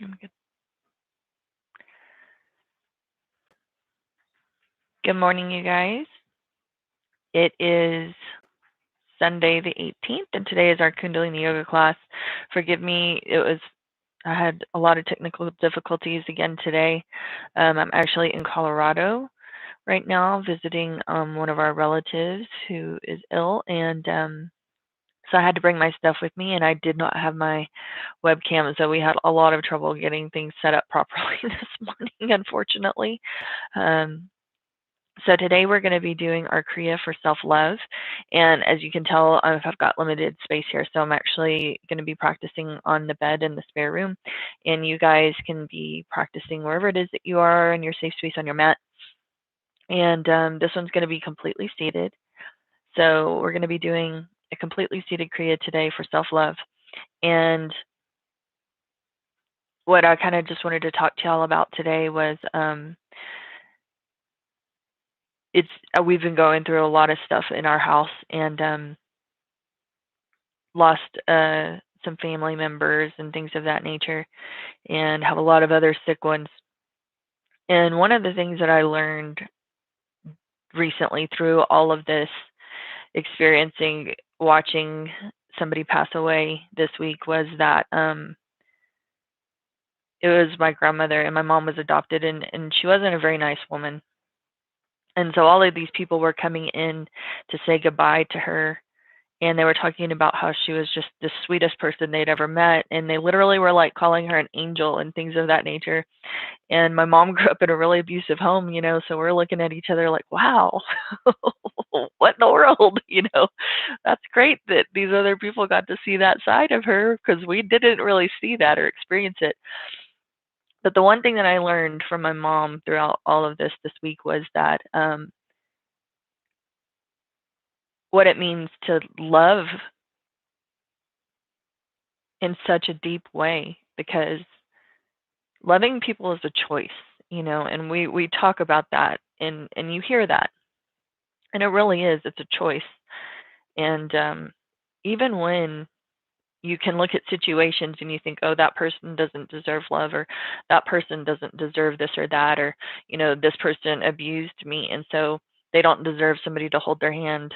I'm good. Good morning, you guys. It is Sunday the 18th, and today is our Kundalini Yoga class. Forgive me, I had a lot of technical difficulties again today. I'm actually in Colorado right now visiting one of our relatives who is ill, and so I had to bring my stuff with me, and I did not have my webcam, so we had a lot of trouble getting things set up properly this morning, unfortunately. Um, So today we're going to be doing our Kriya for self-love. And as you can tell, I've got limited space here. So I'm actually going to be practicing on the bed in the spare room. And you guys can be practicing wherever it is that you are in your safe space on your mat. And this one's going to be completely seated. So we're going to be doing a completely seated Kriya today for self-love. And what I kind of just wanted to talk to y'all about today was we've been going through a lot of stuff in our house, and lost some family members and things of that nature, and have a lot of other sick ones. And one of the things that I learned recently through all of this, experiencing, watching somebody pass away this week, was that it was my grandmother, and my mom was adopted, and she wasn't a very nice woman. And so all of these people were coming in to say goodbye to her, and they were talking about how she was just the sweetest person they'd ever met, and they literally were like calling her an angel and things of that nature. And my mom grew up in a really abusive home, so we're looking at each other like, wow, what in the world? That's great that these other people got to see that side of her, because we didn't really see that or experience it. But the one thing that I learned from my mom throughout all of this week was that what it means to love in such a deep way, because loving people is a choice, and we talk about that, and you hear that, and it really is. It's a choice. And even when you can look at situations and you think, oh, that person doesn't deserve love, or that person doesn't deserve this or that, or this person abused me, and so they don't deserve somebody to hold their hand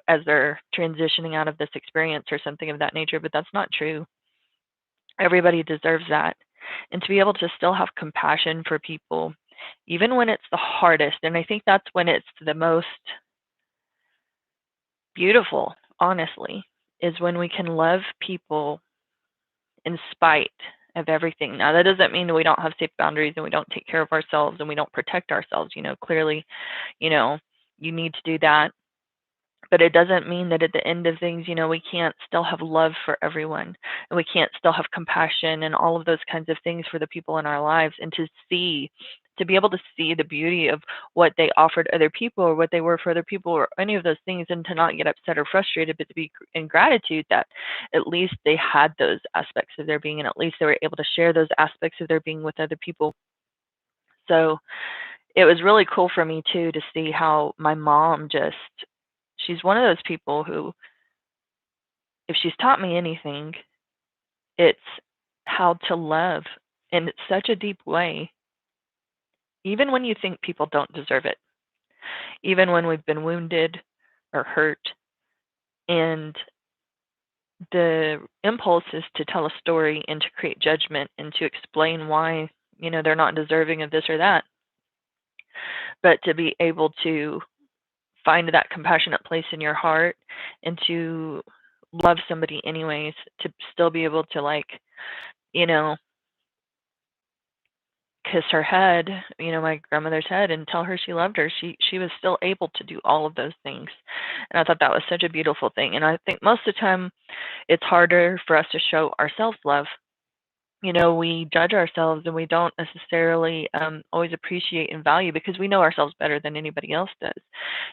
as they're transitioning out of this experience or something of that nature. But that's not true. Everybody deserves that. And to be able to still have compassion for people, even when it's the hardest, and I think that's when it's the most beautiful, honestly, is when we can love people in spite of everything. Now, that doesn't mean that we don't have safe boundaries and we don't take care of ourselves and we don't protect ourselves. Clearly, you need to do that. But it doesn't mean that at the end of things, we can't still have love for everyone, and we can't still have compassion and all of those kinds of things for the people in our lives, and to be able to see the beauty of what they offered other people, or what they were for other people, or any of those things, and to not get upset or frustrated, but to be in gratitude that at least they had those aspects of their being, and at least they were able to share those aspects of their being with other people. So it was really cool for me too to see how my mom she's one of those people who, if she's taught me anything, it's how to love in such a deep way, even when you think people don't deserve it, even when we've been wounded or hurt. And the impulse is to tell a story and to create judgment and to explain why, they're not deserving of this or that. But to be able to find that compassionate place in your heart and to love somebody anyways, to still be able to, like, kiss her head, my grandmother's head, and tell her she loved her. She was still able to do all of those things. And I thought that was such a beautiful thing. And I think most of the time it's harder for us to show ourselves love. We judge ourselves, and we don't necessarily always appreciate and value, because we know ourselves better than anybody else does.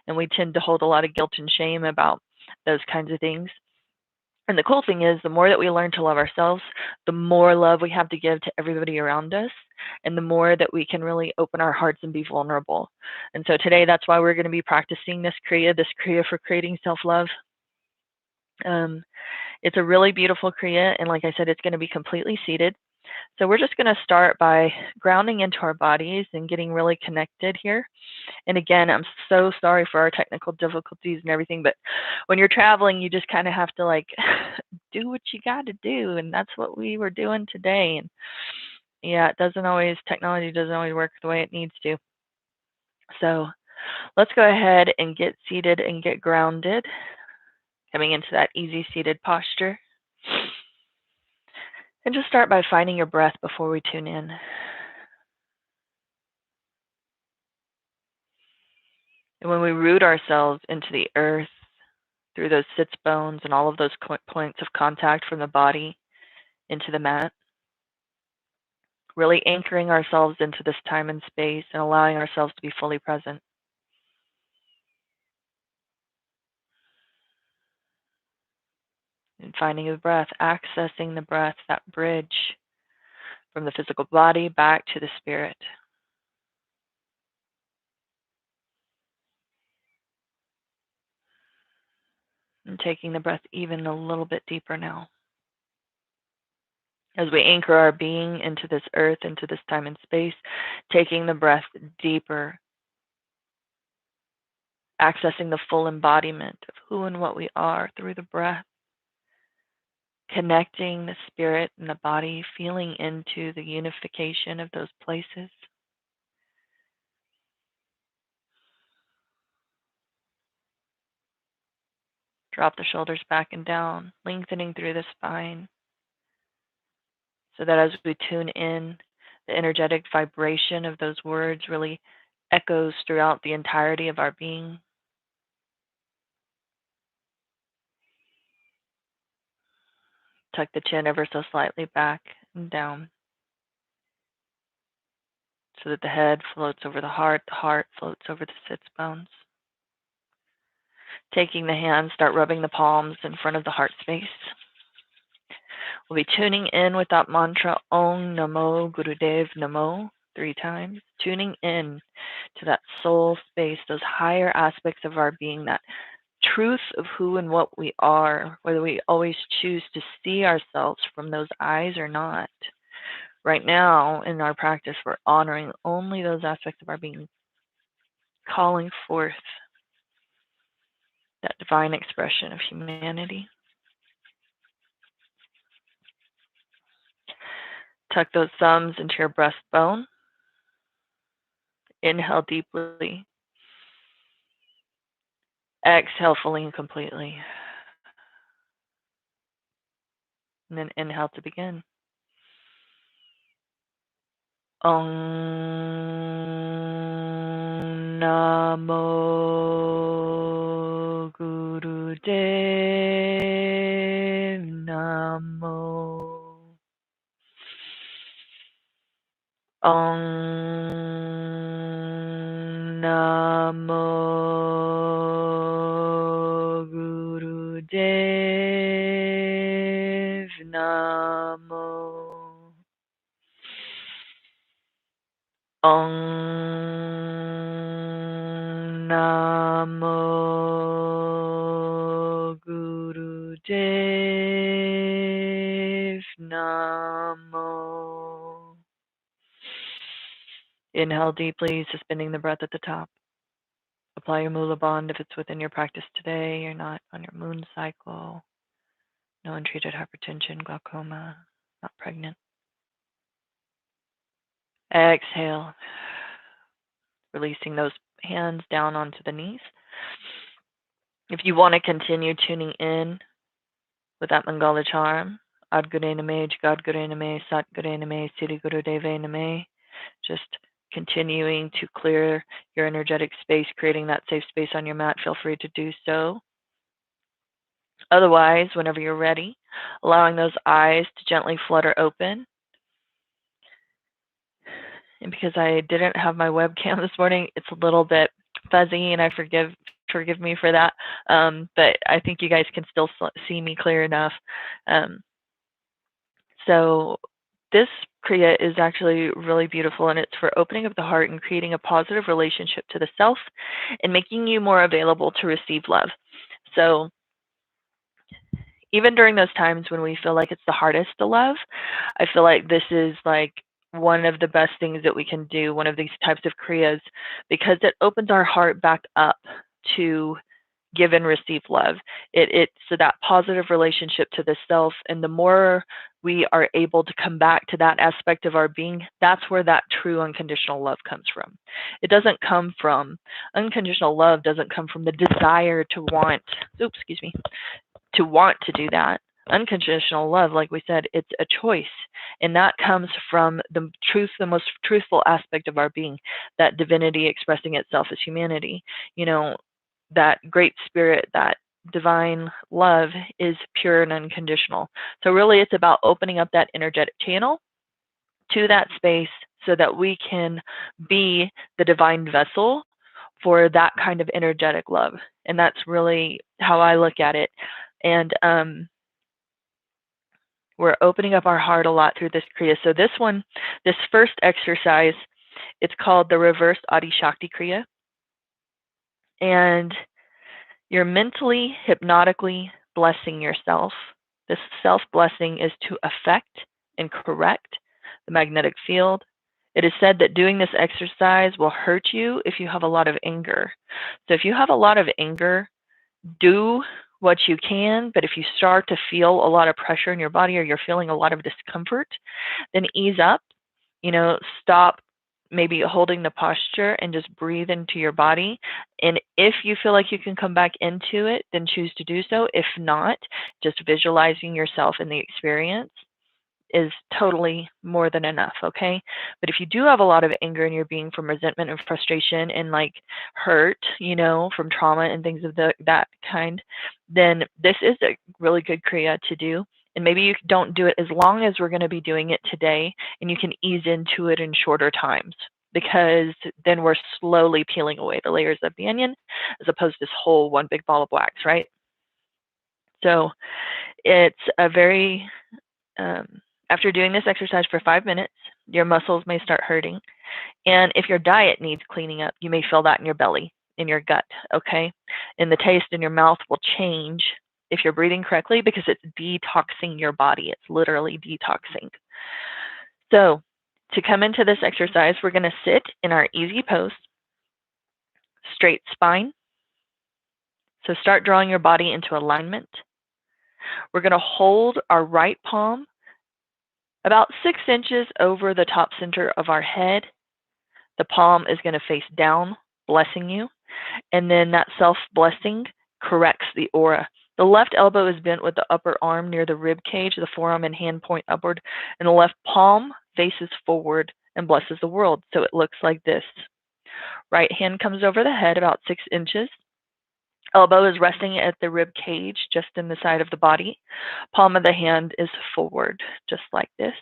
And we tend to hold a lot of guilt and shame about those kinds of things. And the cool thing is, the more that we learn to love ourselves, the more love we have to give to everybody around us, and the more that we can really open our hearts and be vulnerable. And so today, that's why we're going to be practicing this Kriya for creating self-love. It's a really beautiful Kriya, and like I said, it's going to be completely seated. So we're just going to start by grounding into our bodies and getting really connected here. And again, I'm so sorry for our technical difficulties and everything, but when you're traveling, you just kind of have to like do what you got to do, and that's what we were doing today. And yeah, technology doesn't always work the way it needs to. So let's go ahead and get seated and get grounded, coming into that easy seated posture. And just start by finding your breath before we tune in. And when we root ourselves into the earth through those sits bones and all of those points of contact from the body into the mat, really anchoring ourselves into this time and space and allowing ourselves to be fully present. And finding the breath, accessing the breath, that bridge from the physical body back to the spirit. And taking the breath even a little bit deeper now. As we anchor our being into this earth, into this time and space, taking the breath deeper, accessing the full embodiment of who and what we are through the breath, connecting the spirit and the body, feeling into the unification of those places. Drop the shoulders back and down, lengthening through the spine, so that as we tune in, the energetic vibration of those words really echoes throughout the entirety of our being. Tuck the chin ever so slightly back and down so that the head floats over the heart floats over the sits bones. Taking the hands, start rubbing the palms in front of the heart space. We'll be tuning in with that mantra, Om Namo Gurudev Namo, 3 times. Tuning in to that soul space, those higher aspects of our being, that truth of who and what we are, whether we always choose to see ourselves from those eyes or not. Right now, in our practice, we're honoring only those aspects of our being, calling forth that divine expression of humanity. Tuck those thumbs into your breastbone. Inhale deeply. Exhale fully and completely. And then inhale to begin. Om Namo Gurudev Namo. Om Namo Gurudev Namo. Om Namo Gurudev Namo. Inhale deeply, suspending the breath at the top. Apply your Mula Bond if it's within your practice today. You're not on your moon cycle. No untreated hypertension, glaucoma, not pregnant. Exhale, releasing those hands down onto the knees. If you want to continue tuning in with that Mangala charm, Ad Gure Name, Jagad Gure Name, Sat Gure Name, Siri Guru Deve Name, just continuing to clear your energetic space, creating that safe space on your mat, feel free to do so. Otherwise, whenever you're ready, allowing those eyes to gently flutter open. And because I didn't have my webcam this morning, it's a little bit fuzzy, and I forgive me for that. But I think you guys can still see me clear enough. So this Kriya is actually really beautiful, and it's for opening up the heart and creating a positive relationship to the self and making you more available to receive love. So even during those times when we feel like it's the hardest to love, I feel like this is like one of the best things that we can do, one of these types of kriyas, because it opens our heart back up to give and receive love. So that positive relationship to the self, and the more we are able to come back to that aspect of our being, that's where that true unconditional love comes from. It doesn't come from unconditional love doesn't come from the desire to want, oops, excuse me, to want to do that. Unconditional love, like we said, it's a choice. And that comes from the truth, the most truthful aspect of our being, that divinity expressing itself as humanity. You know, that great spirit, that divine love is pure and unconditional. So, really, it's about opening up that energetic channel to that space so that we can be the divine vessel for that kind of energetic love. And that's really how I look at it. And we're opening up our heart a lot through this Kriya. So this first exercise, it's called the reverse Adi Shakti Kriya. And you're mentally, hypnotically blessing yourself. This self-blessing is to affect and correct the magnetic field. It is said that doing this exercise will hurt you if you have a lot of anger. So if you have a lot of anger, do what you can, but if you start to feel a lot of pressure in your body or you're feeling a lot of discomfort, then ease up, stop maybe holding the posture and just breathe into your body. And if you feel like you can come back into it, then choose to do so. If not, just visualizing yourself in the experience is totally more than enough, okay? But if you do have a lot of anger in your being from resentment and frustration and like hurt, from trauma and things of that kind, then this is a really good kriya to do. And maybe you don't do it as long as we're going to be doing it today, and you can ease into it in shorter times, because then we're slowly peeling away the layers of the onion as opposed to this whole one big ball of wax, right? So it's a very after doing this exercise for 5 minutes, your muscles may start hurting. And if your diet needs cleaning up, you may feel that in your belly, in your gut, okay? And the taste in your mouth will change if you're breathing correctly, because it's detoxing your body. It's literally detoxing. So to come into this exercise, we're going to sit in our easy pose, straight spine. So start drawing your body into alignment. We're going to hold our right palm about 6 inches over the top center of our head. The palm is going to face down, blessing you. And then that self-blessing corrects the aura. The left elbow is bent with the upper arm near the rib cage, the forearm and hand point upward, and the left palm faces forward and blesses the world. So it looks like this. Right hand comes over the head about 6 inches. Elbow is resting at the rib cage, just in the side of the body. Palm of the hand is forward, just like this.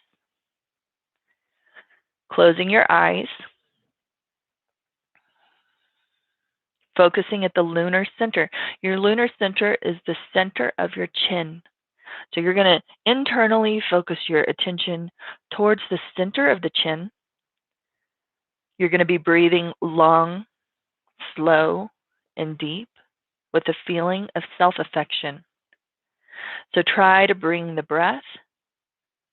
Closing your eyes. Focusing at the lunar center. Your lunar center is the center of your chin. So you're going to internally focus your attention towards the center of the chin. You're going to be breathing long, slow, and deep with a feeling of self-affection. So try to bring the breath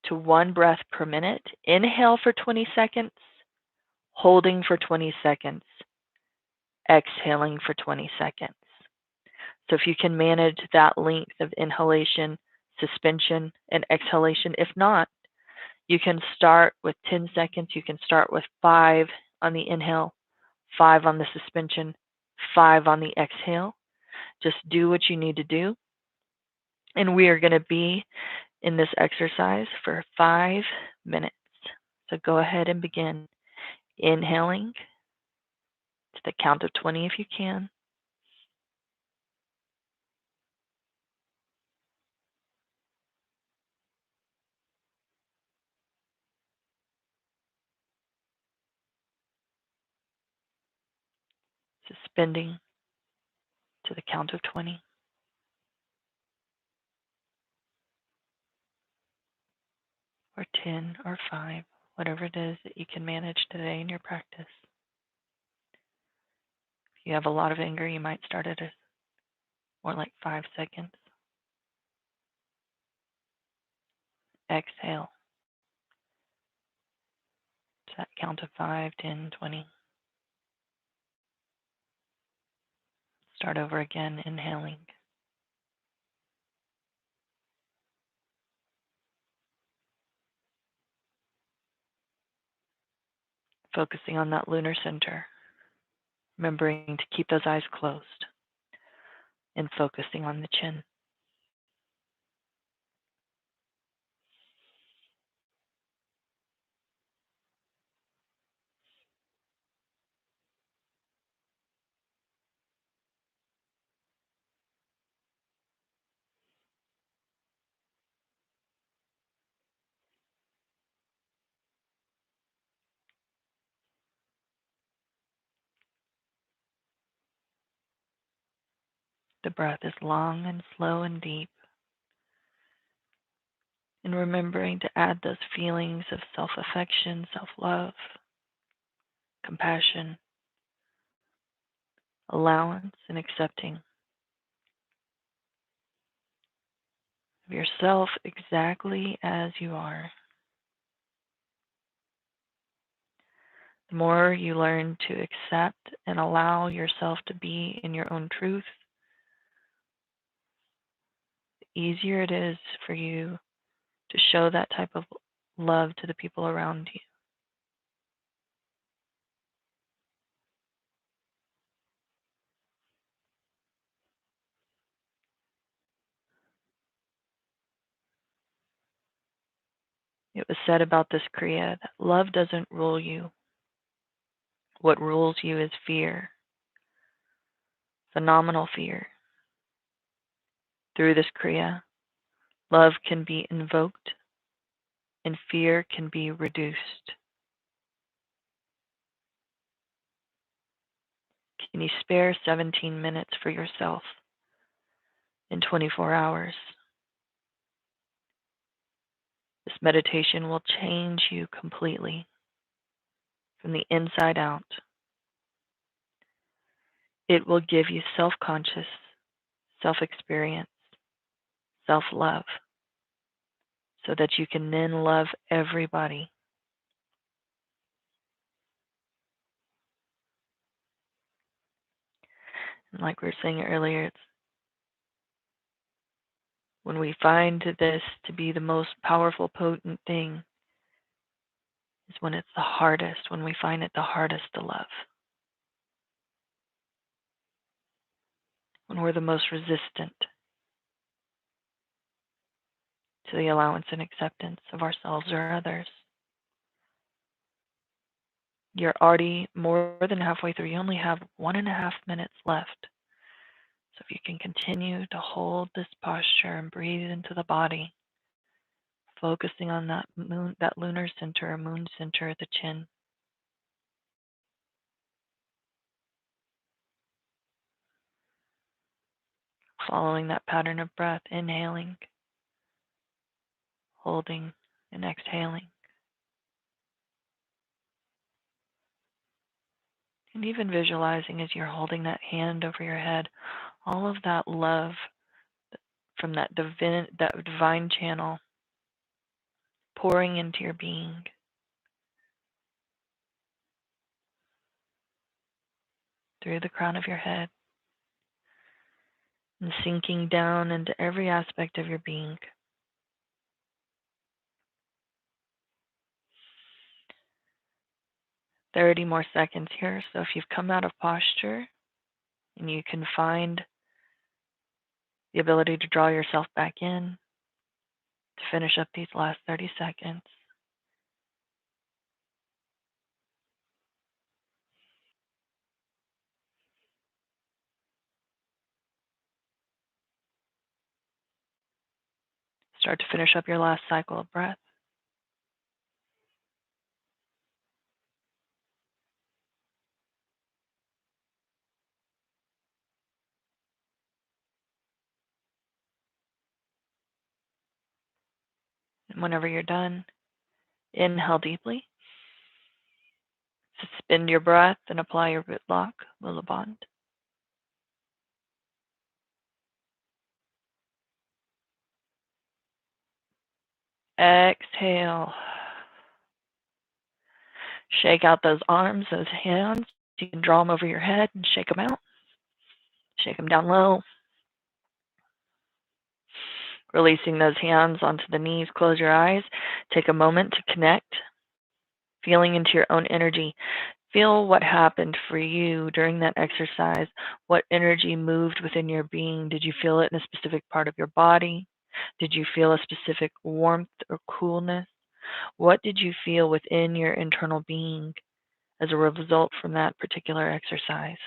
to 1 breath per minute. Inhale for 20 seconds, holding for 20 seconds, exhaling for 20 seconds. So if you can manage that length of inhalation, suspension, and exhalation, if not, you can start with 10 seconds. You can start with 5 on the inhale, 5 on the suspension, 5 on the exhale. Just do what you need to do. And we are going to be in this exercise for 5 minutes. So go ahead and begin inhaling to the count of 20 if you can. Suspending to the count of 20. Or 10 or 5, whatever it is that you can manage today in your practice. If you have a lot of anger, you might start at more like 5 seconds. exhale. To that count of 5, 10, 20. Start over again, inhaling. Focusing on that lunar center. Remembering to keep those eyes closed. And focusing on the chin. The breath is long and slow and deep. And remembering to add those feelings of self-affection, self-love, compassion, allowance, and accepting of yourself exactly as you are. The more you learn to accept and allow yourself to be in your own truth, the easier it is for you to show that type of love to the people around you. It was said about this Kriya that love doesn't rule you. What rules you is fear, phenomenal fear. Through this Kriya, love can be invoked and fear can be reduced. Can you spare 17 minutes for yourself in 24 hours? This meditation will change you completely from the inside out. It will give you self-conscious, self-experience, self-love, so that you can then love everybody. And like we were saying earlier, it's when we find this to be the most powerful, potent thing, is when it's the hardest, when we find it the hardest to love. When we're the most resistant to the allowance and acceptance of ourselves or others. You're already more than halfway through. You only have 1.5 minutes left. So if you can continue to hold this posture and breathe into the body, focusing on that moon, that lunar center or moon center at the chin. Following that pattern of breath, inhaling, holding, and exhaling. And even visualizing as you're holding that hand over your head, all of that love from that divine channel pouring into your being. Through the crown of your head and sinking down into every aspect of your being. "30 more seconds here. So if you've come out of posture and you can find the ability to draw yourself back in to finish up these last 30 seconds. Start to finish up your last cycle of breath. And whenever you're done, inhale deeply. Suspend your breath and apply your root lock, Lula Bond. Exhale. Shake out those arms, those hands. You can draw them over your head and shake them out. Shake them down low. Releasing those hands onto the knees. Close your eyes. Take a moment to connect, feeling into your own energy. Feel what happened for you during that exercise. What energy moved within your being? Did you feel it in a specific part of your body? Did you feel a specific warmth or coolness? What did you feel within your internal being as a result from that particular exercise?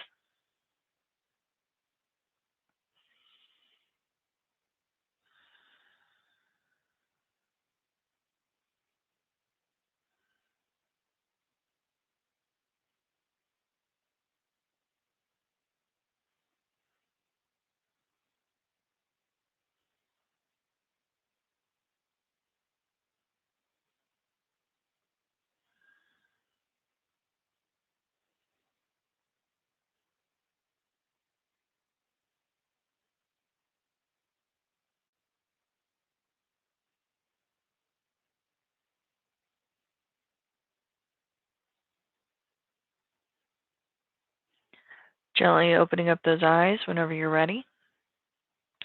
Gently opening up those eyes whenever you're ready.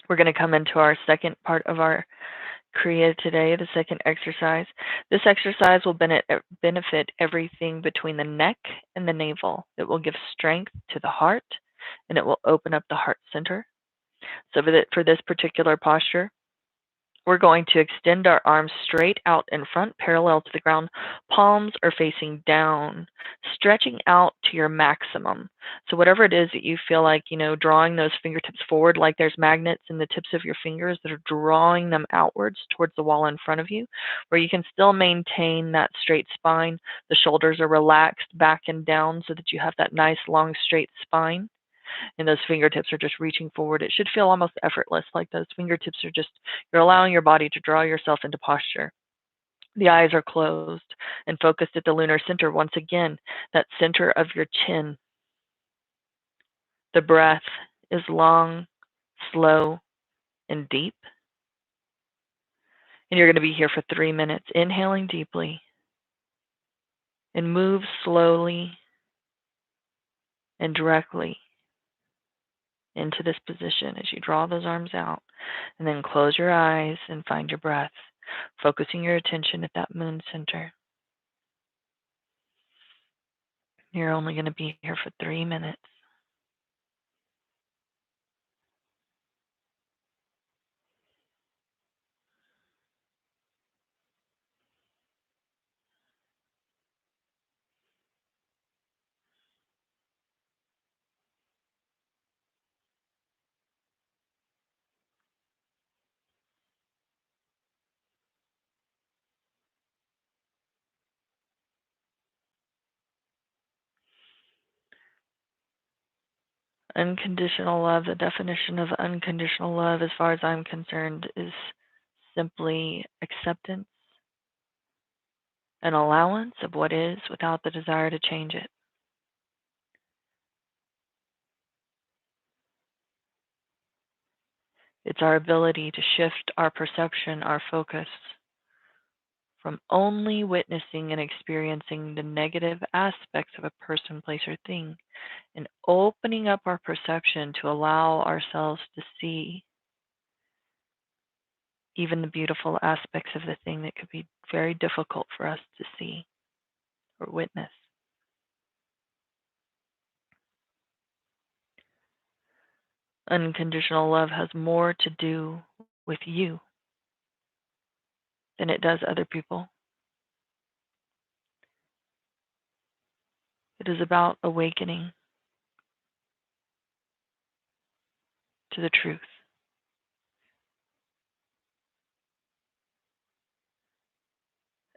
We're going to come into our second part of our Kriya today, the second exercise. This exercise will benefit everything between the neck and the navel. It will give strength to the heart, and it will open up the heart center. So for this particular posture, we're going to extend our arms straight out in front, parallel to the ground. Palms are facing down, stretching out to your maximum. So whatever it is that you feel like, drawing those fingertips forward, like there's magnets in the tips of your fingers that are drawing them outwards towards the wall in front of you, where you can still maintain that straight spine. The shoulders are relaxed back and down so that you have that nice, long, straight spine. And those fingertips are just reaching forward. It should feel almost effortless, like those fingertips are just, you're allowing your body to draw yourself into posture. The eyes are closed and focused at the lunar center. Once again, that center of your chin. The breath is long, slow, and deep. And you're going to be here for 3 minutes, inhaling deeply, and move slowly and directly into this position as you draw those arms out. And then close your eyes and find your breath, focusing your attention at that moon center. You're only going to be here for 3 minutes. Unconditional love, the definition of unconditional love, as far as I'm concerned, is simply acceptance and allowance of what is without the desire to change it. It's our ability to shift our perception, our focus, from only witnessing and experiencing the negative aspects of a person, place, or thing, and opening up our perception to allow ourselves to see even the beautiful aspects of the thing that could be very difficult for us to see or witness. Unconditional love has more to do with you than it does other people. It is about awakening to the truth,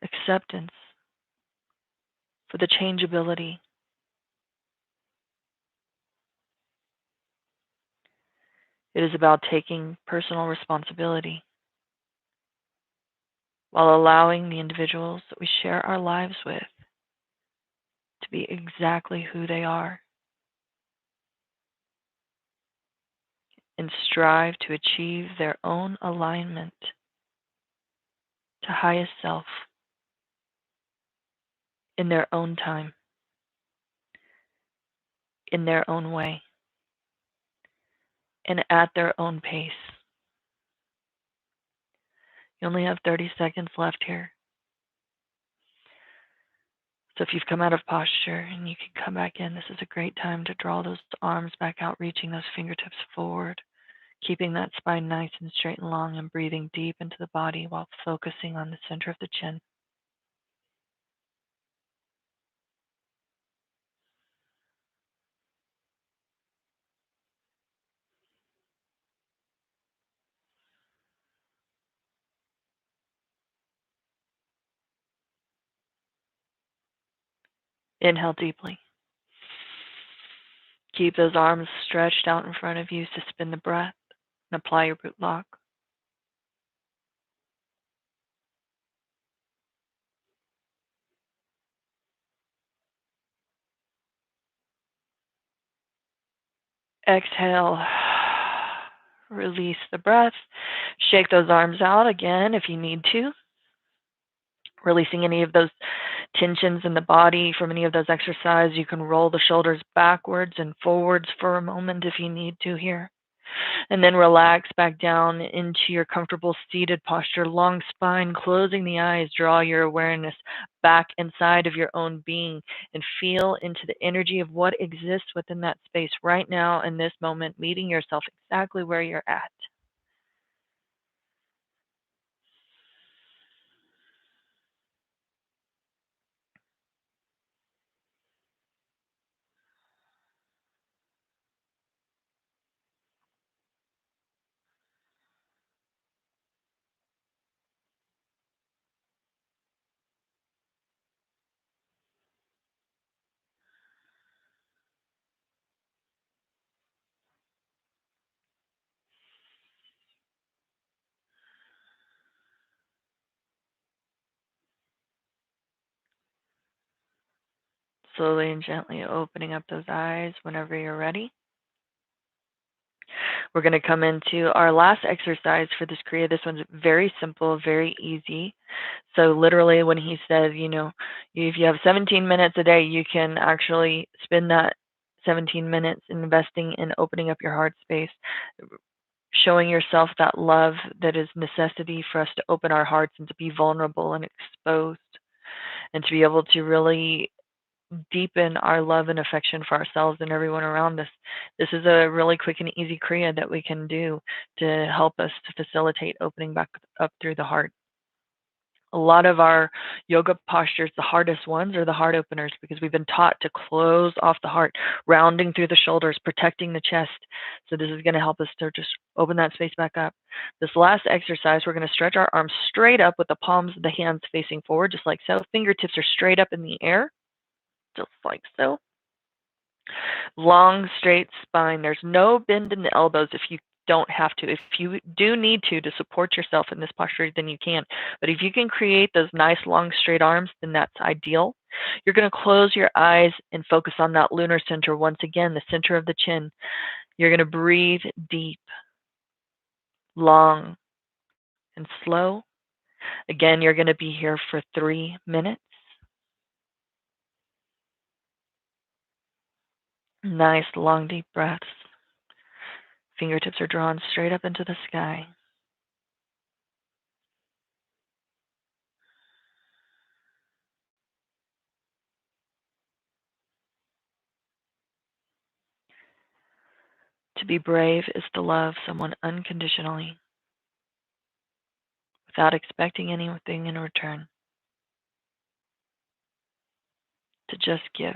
acceptance for the changeability. It is about taking personal responsibility while allowing the individuals that we share our lives with to be exactly who they are and strive to achieve their own alignment to highest self in their own time, in their own way, and at their own pace. You only have 30 seconds left here. So if you've come out of posture and you can come back in, this is a great time to draw those arms back out, reaching those fingertips forward, keeping that spine nice and straight and long, and breathing deep into the body while focusing on the center of the chin. Inhale deeply. Keep those arms stretched out in front of you. Suspend the breath and apply your root lock. Exhale. Release the breath. Shake those arms out again if you need to. Releasing any of those tensions in the body from any of those exercises. You can roll the shoulders backwards and forwards for a moment if you need to here. And then relax back down into your comfortable seated posture, long spine, closing the eyes. Draw your awareness back inside of your own being and feel into the energy of what exists within that space right now in this moment, meeting yourself exactly where you're at. Slowly and gently opening up those eyes whenever you're ready. We're going to come into our last exercise for this Kriya. This one's very simple, very easy. So literally when he said, if you have 17 minutes a day, you can actually spend that 17 minutes investing in opening up your heart space, showing yourself that love that is necessity for us to open our hearts and to be vulnerable and exposed, and to be able to really deepen our love and affection for ourselves and everyone around us. This is a really quick and easy Kriya that we can do to help us to facilitate opening back up through the heart. A lot of our yoga postures, the hardest ones, are the heart openers because we've been taught to close off the heart, rounding through the shoulders, protecting the chest. So this is going to help us to just open that space back up. This last exercise, we're going to stretch our arms straight up with the palms of the hands facing forward, just like so. Fingertips are straight up in the air, just like so. Long, straight spine. There's no bend in the elbows if you don't have to. If you do need to support yourself in this posture, then you can. But if you can create those nice, long, straight arms, then that's ideal. You're going to close your eyes and focus on that lunar center once again, the center of the chin. You're going to breathe deep, long, and slow. Again, you're going to be here for 3 minutes. Nice, long, deep breaths. Fingertips are drawn straight up into the sky. To be brave is to love someone unconditionally without expecting anything in return. To just give.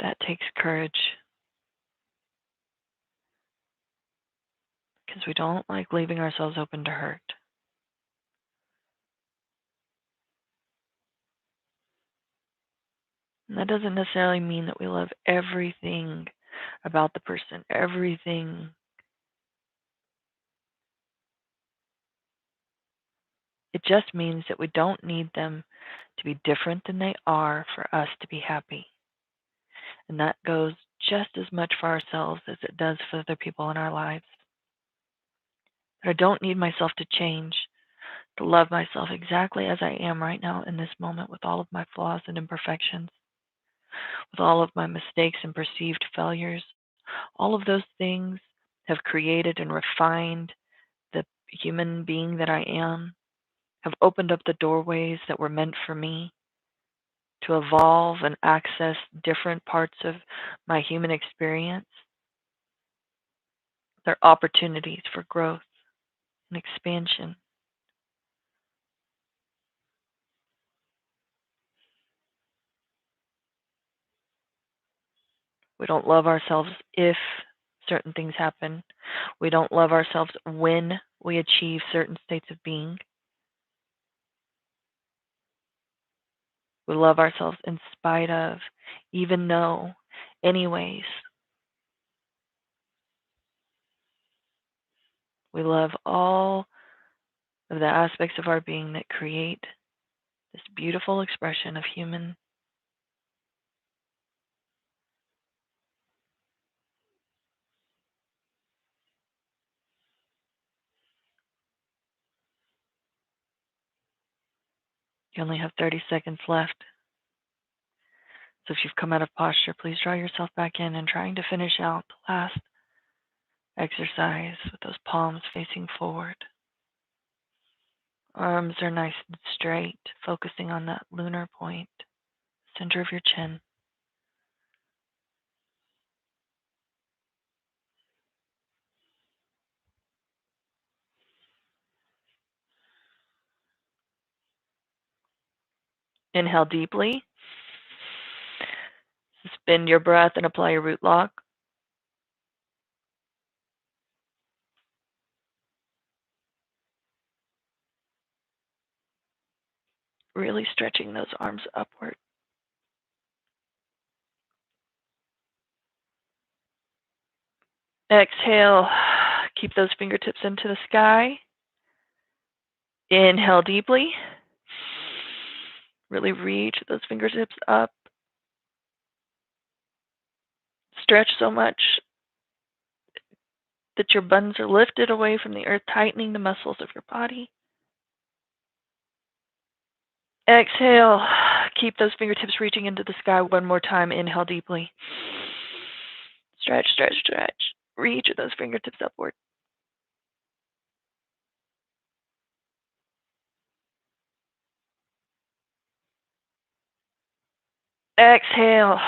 That takes courage because we don't like leaving ourselves open to hurt. And that doesn't necessarily mean that we love everything about the person, everything. It just means that we don't need them to be different than they are for us to be happy. And that goes just as much for ourselves as it does for other people in our lives. That I don't need myself to change, to love myself exactly as I am right now in this moment with all of my flaws and imperfections, with all of my mistakes and perceived failures. All of those things have created and refined the human being that I am, have opened up the doorways that were meant for me to evolve and access different parts of my human experience. They're opportunities for growth and expansion. We don't love ourselves if certain things happen. We don't love ourselves when we achieve certain states of being. We love ourselves in spite of, even though, anyways. We love all of the aspects of our being that create this beautiful expression of human. You only have 30 seconds left. So if you've come out of posture, please draw yourself back in and trying to finish out the last exercise with those palms facing forward. Arms are nice and straight, focusing on that lunar point, center of your chin. Inhale deeply. Suspend your breath and apply your root lock. Really stretching those arms upward. Exhale. Keep those fingertips into the sky. Inhale deeply. Really reach those fingertips up. Stretch so much that your buns are lifted away from the earth, tightening the muscles of your body. Exhale. Keep those fingertips reaching into the sky one more time. Inhale deeply. Stretch, stretch, stretch. Reach those fingertips upward. Exhale.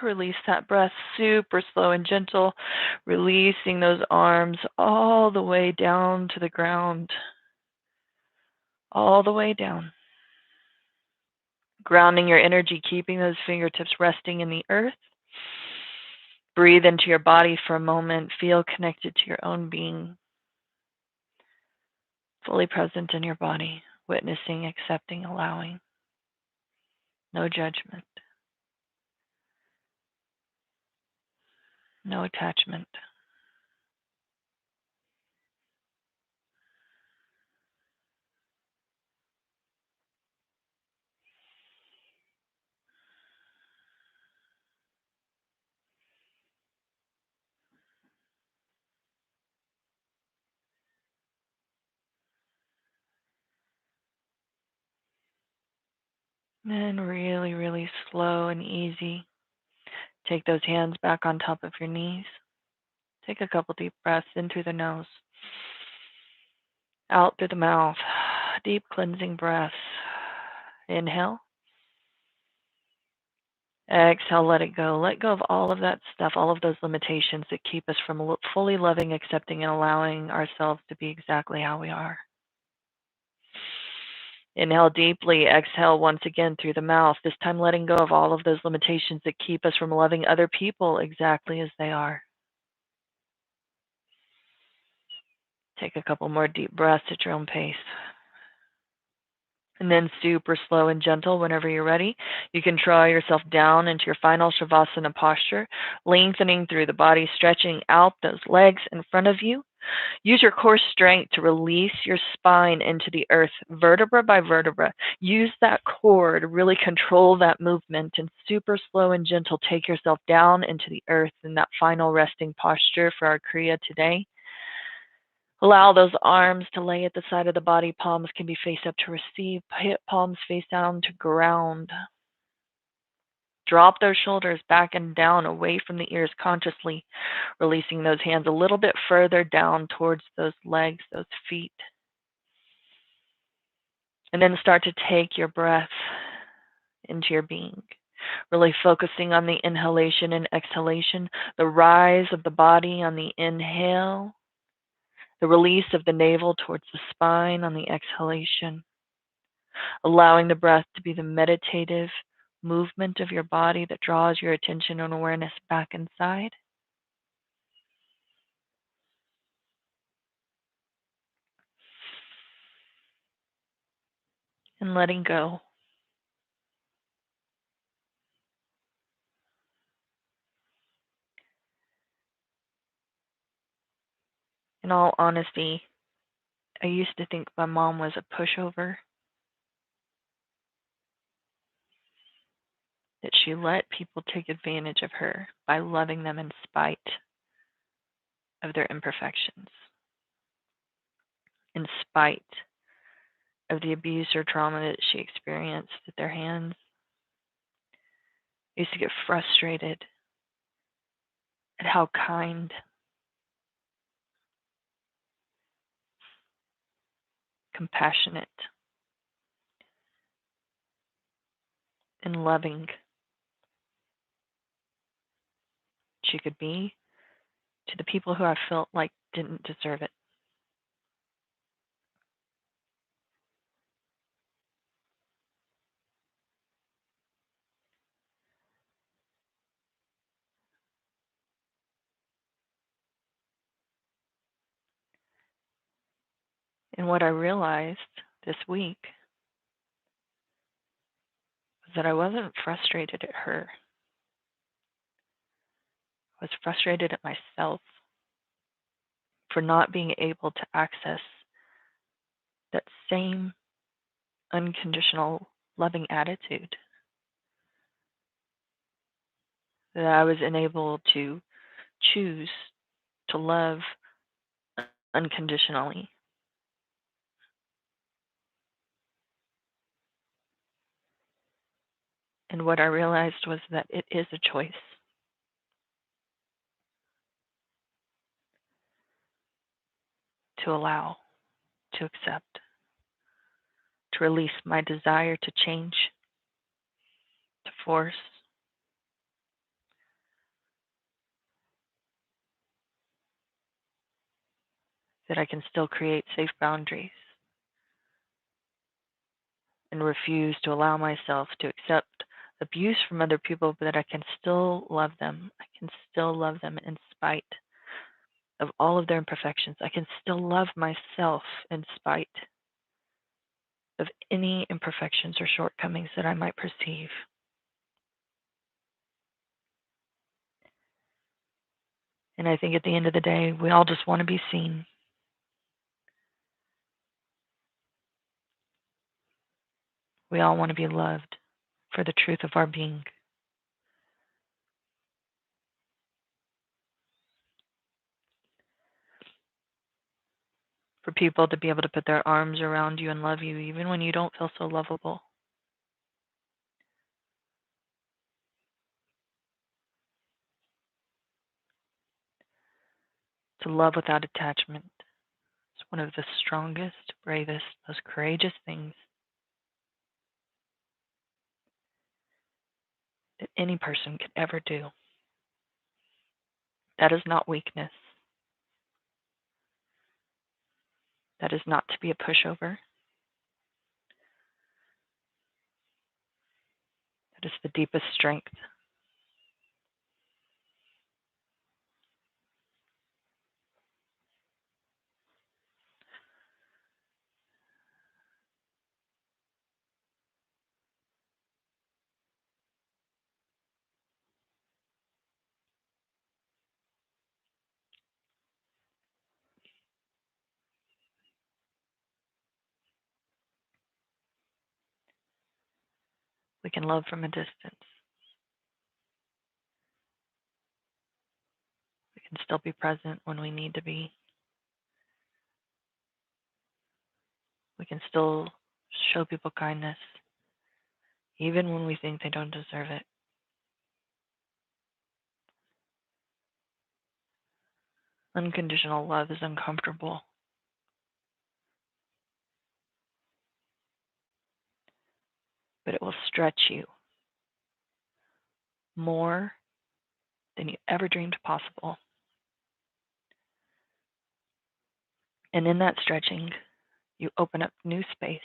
Release that breath super slow and gentle, releasing those arms all the way down to the ground, all the way down. Grounding your energy, keeping those fingertips resting in the earth. Breathe into your body for a moment. Feel connected to your own being. Fully present in your body, witnessing, accepting, allowing. No judgment. No attachment. And really, really slow and easy. Take those hands back on top of your knees. Take a couple deep breaths in through the nose, out through the mouth. Deep cleansing breaths. Inhale. Exhale, let it go. Let go of all of that stuff, all of those limitations that keep us from fully loving, accepting, and allowing ourselves to be exactly how we are. Inhale deeply, exhale once again through the mouth, this time letting go of all of those limitations that keep us from loving other people exactly as they are. Take a couple more deep breaths at your own pace. And then super slow and gentle whenever you're ready, you can draw yourself down into your final Shavasana posture, lengthening through the body, stretching out those legs in front of you. Use your core strength to release your spine into the earth, vertebra by vertebra. Use that core to really control that movement, and super slow and gentle, take yourself down into the earth in that final resting posture for our Kriya today. Allow those arms to lay at the side of the body. Palms can be face up to receive. Palms face down to ground. Drop those shoulders back and down away from the ears consciously, releasing those hands a little bit further down towards those legs, those feet. And then start to take your breath into your being, really focusing on the inhalation and exhalation, the rise of the body on the inhale, the release of the navel towards the spine on the exhalation, allowing the breath to be the meditative movement of your body that draws your attention and awareness back inside. And letting go. In all honesty, I used to think my mom was a pushover, that she let people take advantage of her by loving them in spite of their imperfections, in spite of the abuse or trauma that she experienced at their hands. I used to get frustrated at how kind, compassionate, and loving she could be to the people who I felt like didn't deserve it. And what I realized this week was that I wasn't frustrated at her. I was frustrated at myself for not being able to access that same unconditional loving attitude that I was unable to choose to love unconditionally. And what I realized was that it is a choice to allow, to accept, to release my desire to change, to force, that I can still create safe boundaries and refuse to allow myself to accept abuse from other people, but that I can still love them. I can still love them in spite of all of their imperfections. I can still love myself in spite of any imperfections or shortcomings that I might perceive. And I think at the end of the day, we all just want to be seen. We all want to be loved for the truth of our being. For people to be able to put their arms around you and love you even when you don't feel so lovable. To love without attachment is one of the strongest, bravest, most courageous things that any person could ever do. That is not weakness. That is not to be a pushover. That is the deepest strength. We can love from a distance. We can still be present when we need to be. We can still show people kindness, even when we think they don't deserve it. Unconditional love is uncomfortable, but it will stretch you more than you ever dreamed possible. And in that stretching, you open up new space.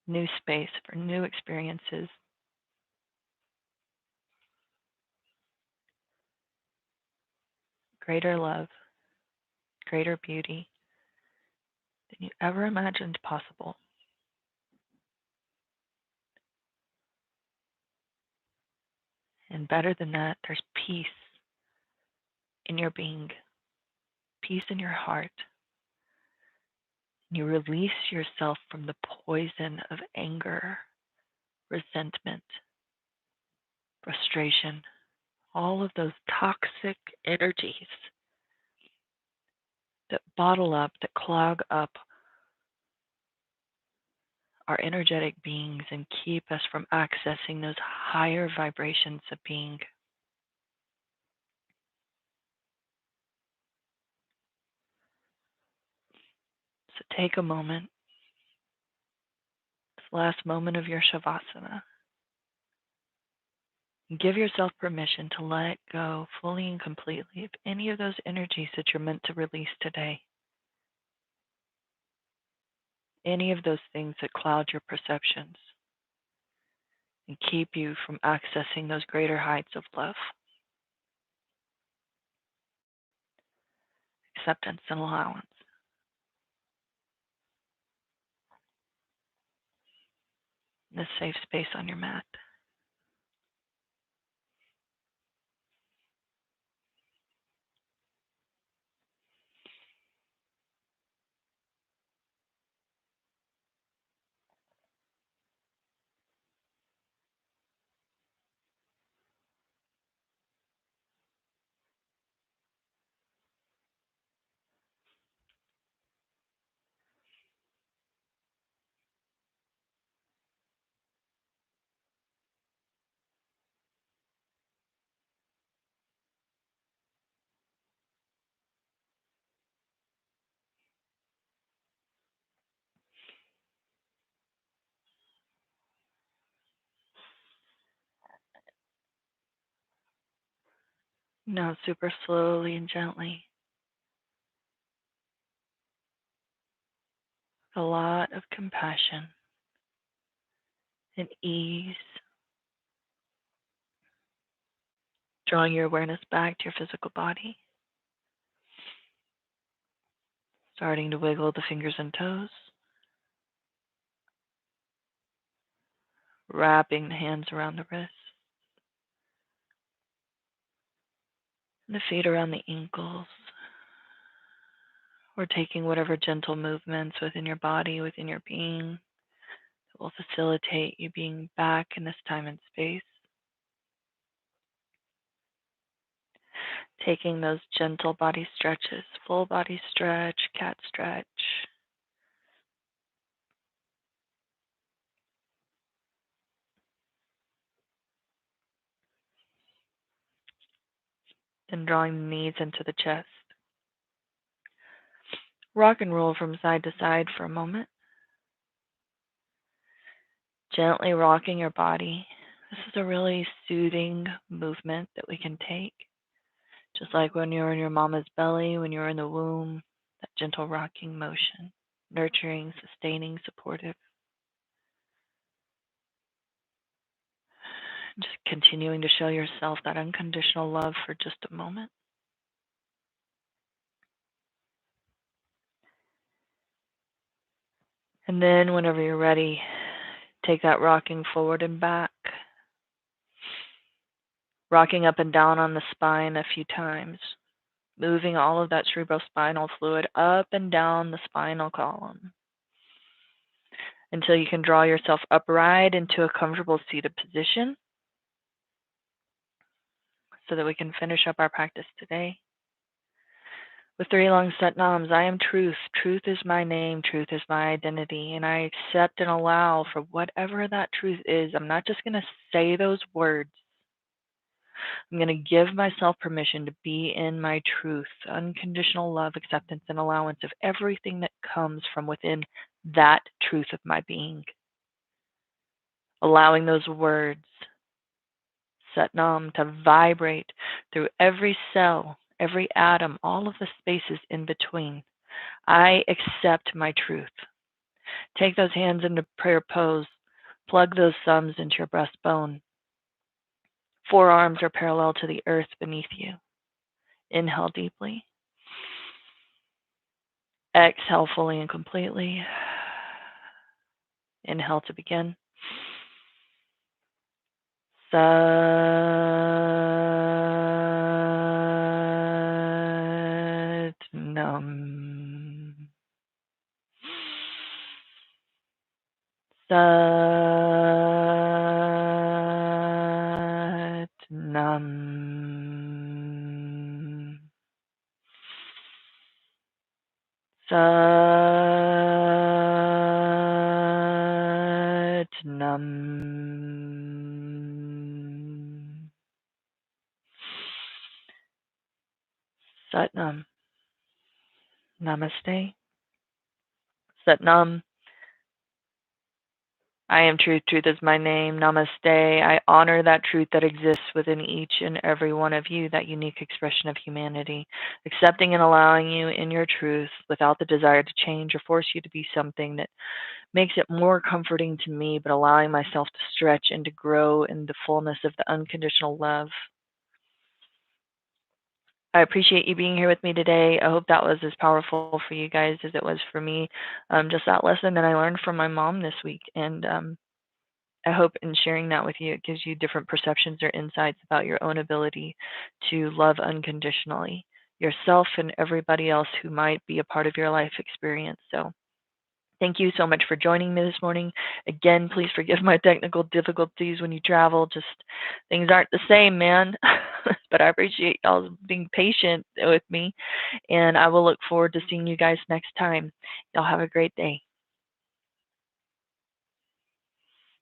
New space for new experiences, greater love, greater beauty than you ever imagined possible. And better than that, there's peace in your being, peace in your heart. You release yourself from the poison of anger, resentment, frustration, all of those toxic energies that bottle up, that clog up our energetic beings and keep us from accessing those higher vibrations of being. So take a moment, this last moment of your Shavasana, and give yourself permission to let go fully and completely of any of those energies that you're meant to release today. Any of those things that cloud your perceptions and keep you from accessing those greater heights of love, acceptance, and allowance. In this safe space on your mat. Now, super slowly and gently, a lot of compassion and ease, drawing your awareness back to your physical body, starting to wiggle the fingers and toes, wrapping the hands around the wrists, and the feet around the ankles, or taking whatever gentle movements within your body, within your being, that will facilitate you being back in this time and space. Taking those gentle body stretches, full body stretch, cat stretch. And drawing the knees into the chest. Rock and roll from side to side for a moment. Gently rocking your body. This is a really soothing movement that we can take. Just like when you're in your mama's belly, when you're in the womb, that gentle rocking motion. Nurturing, sustaining, supportive. Just continuing to show yourself that unconditional love for just a moment. And then whenever you're ready, take that rocking forward and back. Rocking up and down on the spine a few times. Moving all of that cerebrospinal fluid up and down the spinal column until you can draw yourself upright into a comfortable seated position. so that we can finish up our practice today. With 3 long Sat Nams, I am truth. Truth is my name. Truth is my identity. And I accept and allow for whatever that truth is. I'm not just going to say those words. I'm going to give myself permission to be in my truth, unconditional love, acceptance, and allowance of everything that comes from within that truth of my being. Allowing those words, Sat Nam, to vibrate through every cell, every atom, all of the spaces in between. I accept my truth. Take those hands into prayer pose. Plug those thumbs into your breastbone. Forearms are parallel to the earth beneath you. Inhale deeply. Exhale fully and completely. Inhale to begin. Sat Nam. Sat Nam. Sat Nam. Sat Nam. Namaste. Sat Nam. I am truth. Truth is my name. Namaste. I honor that truth that exists within each and every one of you, that unique expression of humanity, accepting and allowing you in your truth without the desire to change or force you to be something that makes it more comforting to me, but allowing myself to stretch and to grow in the fullness of the unconditional love. I appreciate you being here with me today. I hope that was as powerful for you guys as it was for me. Just that lesson that I learned from my mom this week. And I hope in sharing that with you, it gives you different perceptions or insights about your own ability to love unconditionally yourself and everybody else who might be a part of your life experience. So thank you so much for joining me this morning. Again, please forgive my technical difficulties when you travel. Just things aren't the same, man. But I appreciate y'all being patient with me. And I will look forward to seeing you guys next time. Y'all have a great day.